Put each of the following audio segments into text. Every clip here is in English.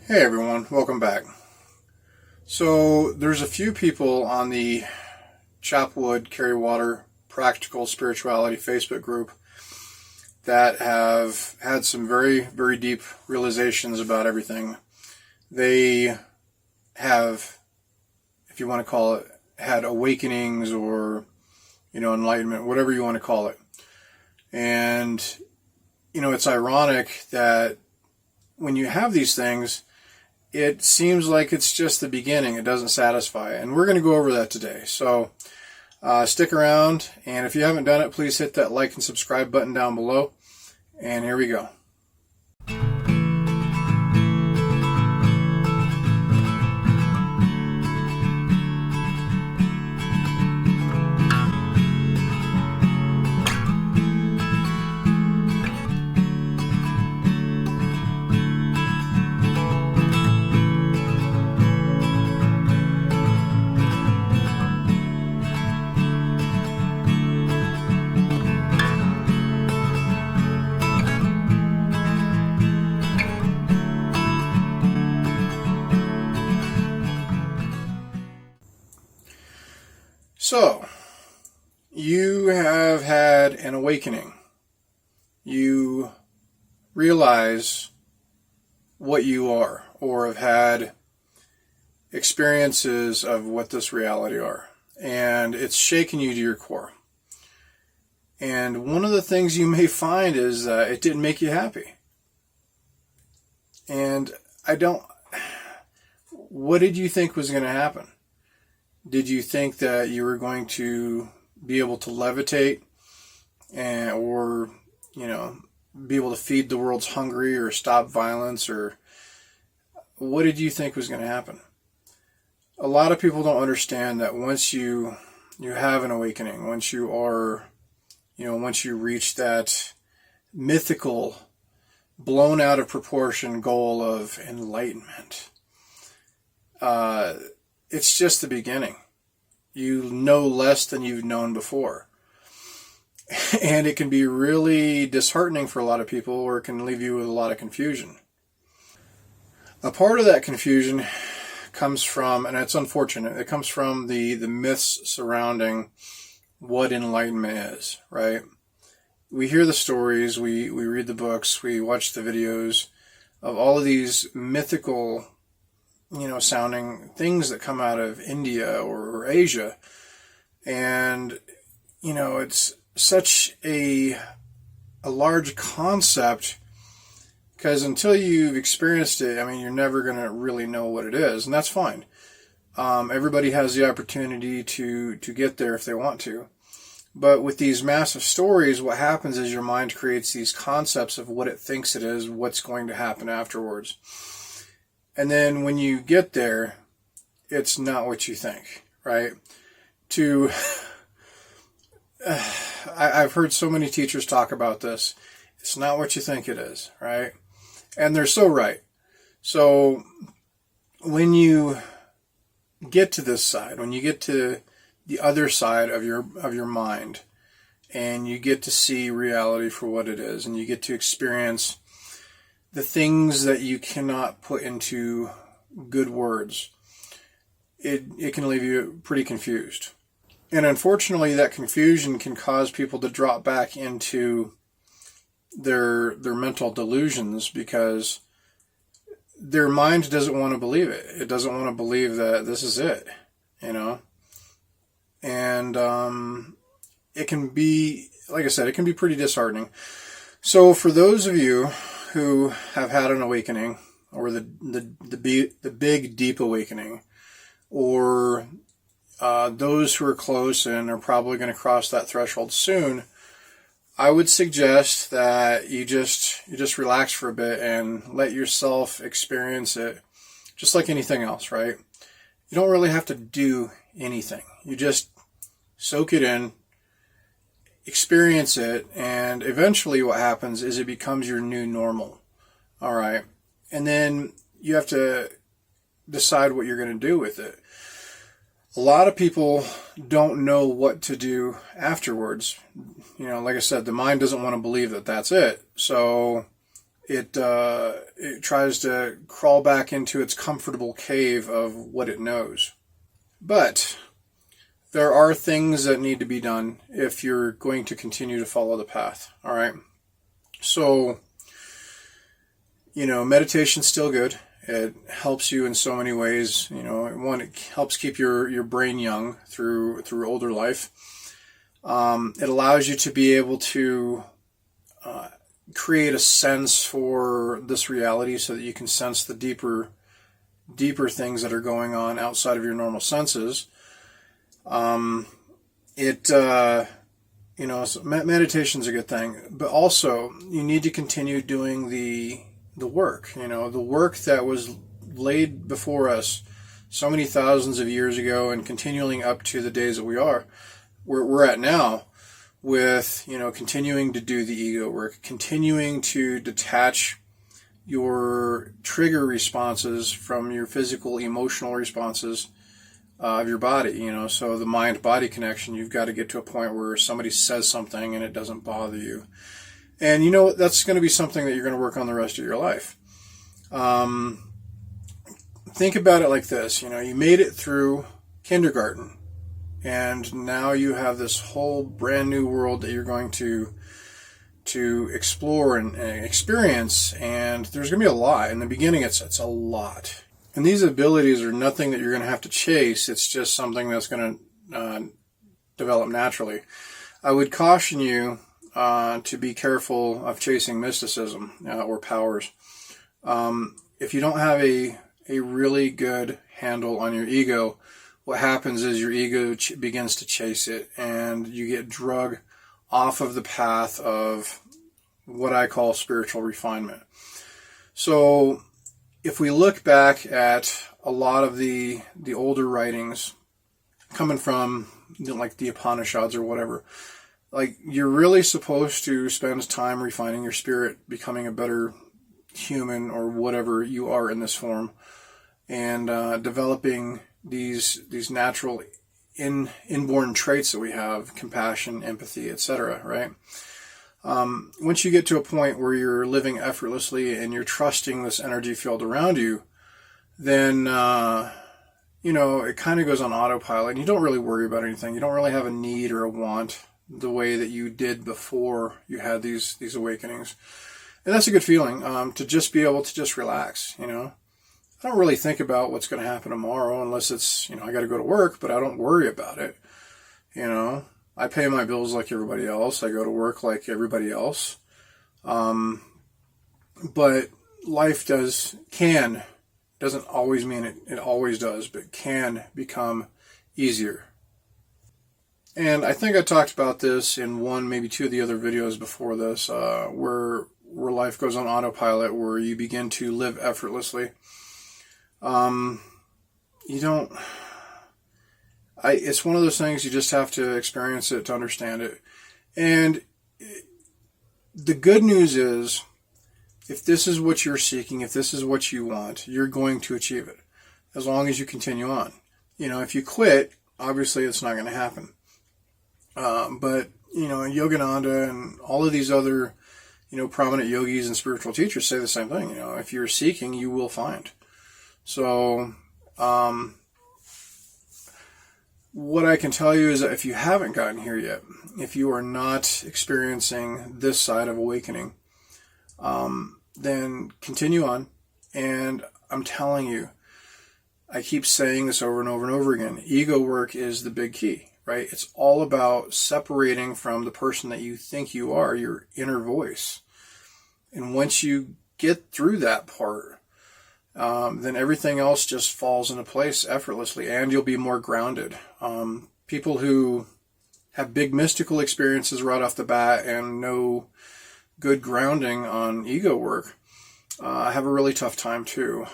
Hey everyone, welcome back. So there's a few people on the Chapwood Carry Water Practical Spirituality Facebook group that have had some very, very deep realizations about everything. They have, if you want to call it, had awakenings or, enlightenment, whatever you want to call it. And, it's ironic that when you have these things, it seems like it's just the beginning. It doesn't satisfy. And we're going to go over that today. So stick around. And if you haven't done it, please hit that like and subscribe button down below. And here we go. So, you have had an awakening. You realize what you are, or have had experiences of what this reality are. And it's shaken you to your core. And one of the things you may find is that it didn't make you happy. And what did you think was going to happen? Did you think that you were going to be able to levitate or be able to feed the world's hungry or stop violence? Or what did you think was going to happen? A lot of people don't understand that once you have an awakening, once you reach that mythical, blown out of proportion goal of enlightenment, it's just the beginning. You know less than you've known before. And it can be really disheartening for a lot of people, or it can leave you with a lot of confusion. A part of that confusion comes from, and it's unfortunate, it comes from the myths surrounding what enlightenment is, right? We hear the stories, we read the books, we watch the videos of all of these mythical sounding things that come out of India or Asia. And, it's such a large concept, because until you've experienced it, you're never going to really know what it is. And that's fine. Everybody has the opportunity to get there if they want to. But with these massive stories, what happens is your mind creates these concepts of what it thinks it is, what's going to happen afterwards. And then when you get there, it's not what you think, right? I've heard so many teachers talk about this. It's not what you think it is, right? And they're so right. So when you get to this side, when you get to the other side of your mind, and you get to see reality for what it is, and you get to experience the things that you cannot put into good words, it can leave you pretty confused. And unfortunately, that confusion can cause people to drop back into their mental delusions, because their mind doesn't want to believe it. It doesn't want to believe that this is it, And it can be, like I said, it can be pretty disheartening. So for those of you who have had an awakening, or the big deep awakening, or those who are close and are probably going to cross that threshold soon, I would suggest that you just relax for a bit and let yourself experience it, just like anything else, right? You don't really have to do anything. You just soak it in, experience it, and eventually what happens is it becomes your new normal. All right. And then you have to decide what you're going to do with it. A lot of people don't know what to do afterwards. Like I said, the mind doesn't want to believe that that's it. So it tries to crawl back into its comfortable cave of what it knows. But there are things that need to be done if you're going to continue to follow the path. All right. So, meditation's still good. It helps you in so many ways. One, it helps keep your brain young through older life. It allows you to be able to create a sense for this reality so that you can sense the deeper things that are going on outside of your normal senses. Meditation's a good thing, but also you need to continue doing the work, the work that was laid before us so many thousands of years ago and continuing up to the days that we're at now, with, continuing to do the ego work, continuing to detach your trigger responses from your physical, emotional responses of your body, so the mind-body connection. You've got to get to a point where somebody says something and it doesn't bother you. And that's going to be something that you're going to work on the rest of your life. Think about it like this, you made it through kindergarten, and now you have this whole brand new world that you're going to explore and experience, and there's going to be a lot. In the beginning, it's a lot. And these abilities are nothing that you're going to have to chase. It's just something that's going to develop naturally. I would caution you to be careful of chasing mysticism or powers. If you don't have a really good handle on your ego, what happens is your ego begins to chase it, and you get drug off of the path of what I call spiritual refinement. So if we look back at a lot of the older writings coming from like the Upanishads or whatever, like, you're really supposed to spend time refining your spirit, becoming a better human or whatever you are in this form, and developing these natural inborn traits that we have: compassion, empathy, etc. Right? Once you get to a point where you're living effortlessly and you're trusting this energy field around you, then it kind of goes on autopilot, and you don't really worry about anything. You don't really have a need or a want the way that you did before you had these awakenings. And that's a good feeling, to just be able to just relax. I don't really think about what's going to happen tomorrow unless it's, I got to go to work, but I don't worry about it. I pay my bills like everybody else. I go to work like everybody else. But life doesn't always mean it always does, but can become easier. And I think I talked about this in one, maybe two of the other videos before this, where life goes on autopilot, where you begin to live effortlessly. It's one of those things, you just have to experience it to understand it. And the good news is, if this is what you're seeking, if this is what you want, you're going to achieve it, as long as you continue on. If you quit, obviously it's not going to happen. But Yogananda and all of these other, prominent yogis and spiritual teachers say the same thing. If you're seeking, you will find. So, what I can tell you is that if you haven't gotten here yet, if you are not experiencing this side of awakening, then continue on. And I'm telling you, I keep saying this over and over and over again, ego work is the big key, right? It's all about separating from the person that you think you are, your inner voice. And once you get through that part, then everything else just falls into place effortlessly, and you'll be more grounded. People who have big mystical experiences right off the bat and no good grounding on ego work have a really tough time too.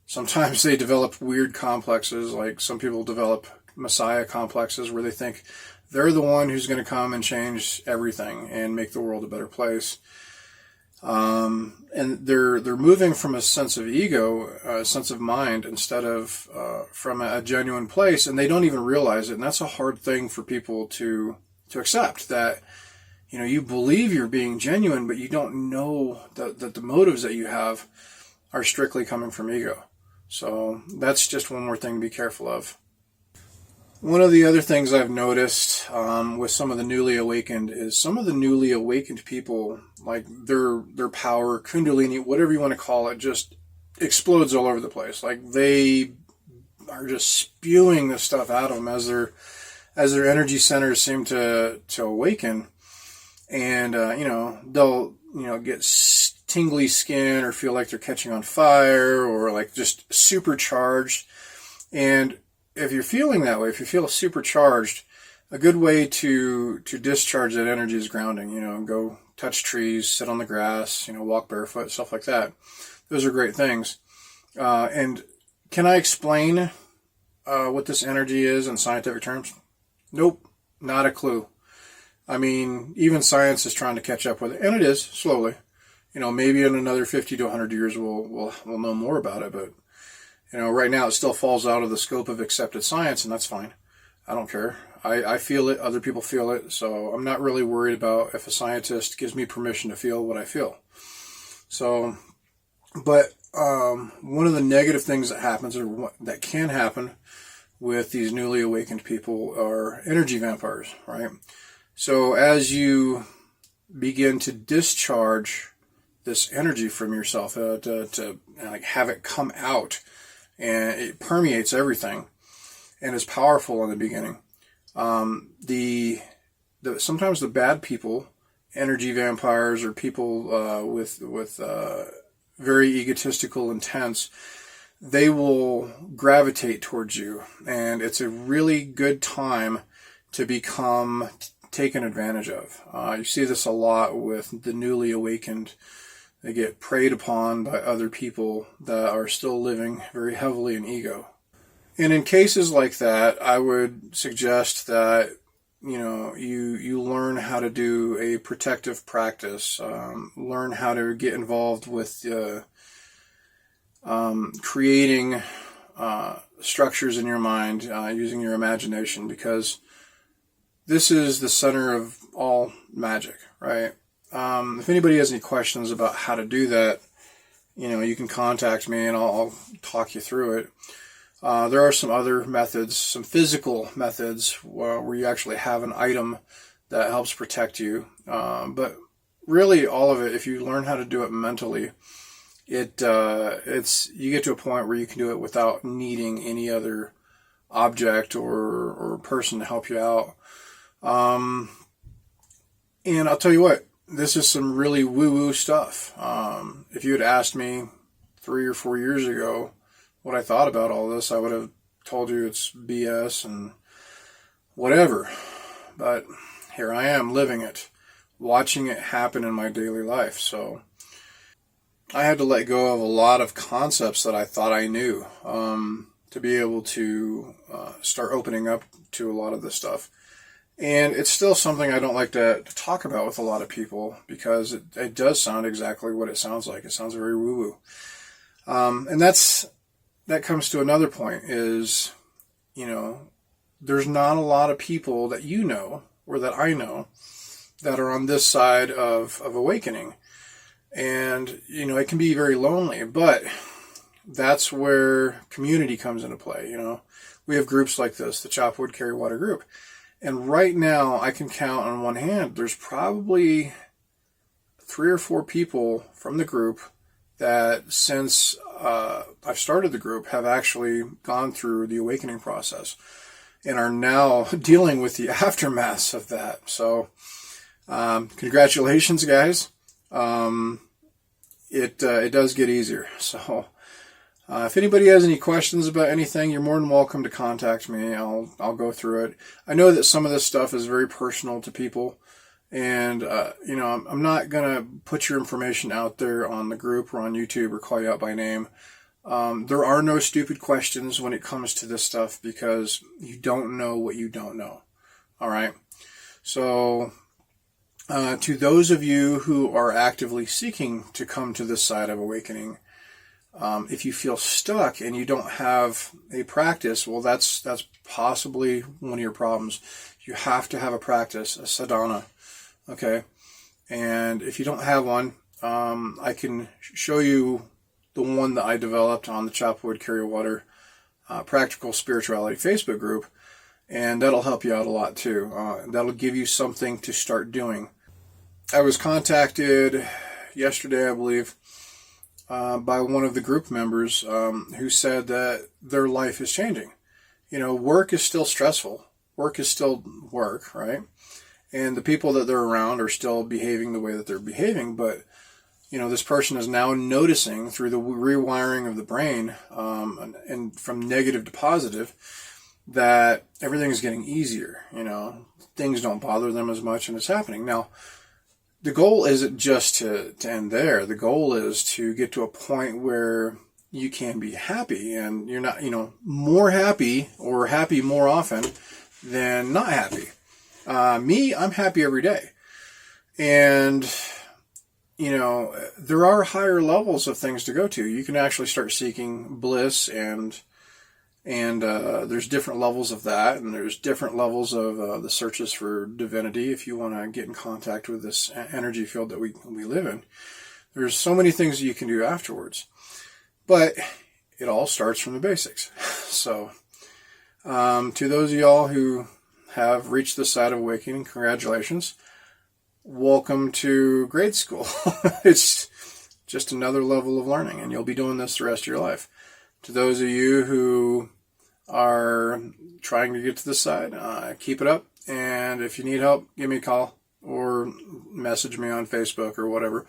Sometimes they develop weird complexes, like some people develop messiah complexes where they think they're the one who's going to come and change everything and make the world a better place. And they're moving from a sense of ego, a sense of mind, instead of from a genuine place, and they don't even realize it. And that's a hard thing for people to accept, that you believe you're being genuine, but you don't know that the motives that you have are strictly coming from ego. So that's just one more thing to be careful of. One of the other things I've noticed with some of the newly awakened is some of the newly awakened people, like their power, kundalini, whatever you want to call it, just explodes all over the place. Like they are just spewing this stuff out of them as their energy centers seem to awaken. And, they'll, get tingly skin or feel like they're catching on fire or like just supercharged. And if you're feeling that way, if you feel supercharged, a good way to discharge that energy is grounding. Go touch trees, sit on the grass, walk barefoot, stuff like that. Those are great things. And can I explain what this energy is in scientific terms? Nope, not a clue. I mean, even science is trying to catch up with it, and it is slowly. Maybe in another 50 to 100 years we'll know more about it, but right now it still falls out of the scope of accepted science, and that's fine. I don't care. I feel it, other people feel it, so I'm not really worried about if a scientist gives me permission to feel what I feel. So, but one of the negative things that happens, or that can happen with these newly awakened people, are energy vampires, right? So as you begin to discharge this energy from yourself, to like have it come out, and it permeates everything, and is powerful in the beginning. Sometimes the bad people, energy vampires, or people with very egotistical intents, they will gravitate towards you, and it's a really good time to become taken advantage of. You see this a lot with the newly awakened. They get preyed upon by other people that are still living very heavily in ego. And in cases like that, I would suggest that you learn how to do a protective practice, learn how to get involved with creating structures in your mind, using your imagination, because this is the center of all magic, right? If anybody has any questions about how to do that, you can contact me and I'll talk you through it. There are some other methods, some physical methods where you actually have an item that helps protect you. But really all of it, if you learn how to do it mentally, you get to a point where you can do it without needing any other object or person to help you out. And I'll tell you what, this is some really woo-woo stuff. If you had asked me 3 or 4 years ago what I thought about all this, I would have told you it's BS and whatever. But here I am living it, watching it happen in my daily life. So I had to let go of a lot of concepts that I thought I knew to be able to start opening up to a lot of this stuff. And it's still something I don't like to talk about with a lot of people, because it does sound exactly what it sounds like. It sounds very woo-woo. And that comes to another point is, there's not a lot of people that or that I know that are on this side of awakening. And, it can be very lonely, but that's where community comes into play. We have groups like this, the Chop Wood Carry Water group. And right now, I can count on one hand, there's probably 3 or 4 people from the group that since I've started the group have actually gone through the awakening process and are now dealing with the aftermath of that. So congratulations, guys. It does get easier. So if anybody has any questions about anything, you're more than welcome to contact me. I'll go through it. I know that some of this stuff is very personal to people, and I'm not gonna put your information out there on the group or on YouTube or call you out by name. There are no stupid questions when it comes to this stuff, because you don't know what you don't know. All right. So to those of you who are actively seeking to come to this side of awakening, if you feel stuck and you don't have a practice, well, that's possibly one of your problems. You have to have a practice, a sadhana, Okay. And if you don't have one, I can show you the one that I developed on the Chopwood Carry Water Practical Spirituality Facebook group, and that'll help you out a lot too. That'll give you something to start doing. I was contacted yesterday, I believe, by one of the group members who said that their life is changing. You know, work is still stressful. Work is still work, right? And the people that they're around are still behaving the way that they're behaving, but you know, this person is now noticing through the rewiring of the brain, and from negative to positive, that everything is getting easier. You know, things don't bother them as much, and it's happening. Now, the goal isn't just to end there. The goal is to get to a point where you can be happy, and you're not, you know, more happy or happy more often than not happy. Me, I'm happy every day. And you know, there are higher levels of things to go to. You can actually start seeking bliss, and there's different levels of that, and there's different levels of the searches for divinity if you want to get in contact with this energy field that we live in. There's so many things that you can do afterwards, but it all starts from the basics. So, to those of y'all who have reached this side of awakening, congratulations. Welcome to grade school. It's just another level of learning, and you'll be doing this the rest of your life. To those of you who are trying to get to this side, keep it up. And if you need help, give me a call or message me on Facebook or whatever,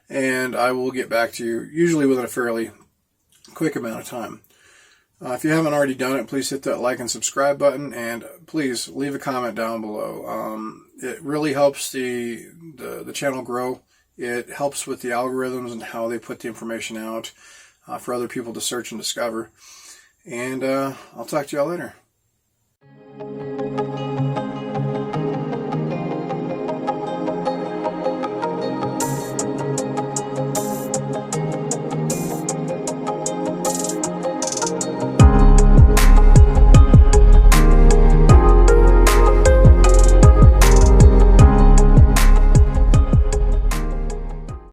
and I will get back to you, usually within a fairly quick amount of time. If you haven't already done it, please hit that like and subscribe button, and please leave a comment down below. It really helps the channel grow. It helps with the algorithms and how they put the information out for other people to search and discover. And I'll talk to y'all later.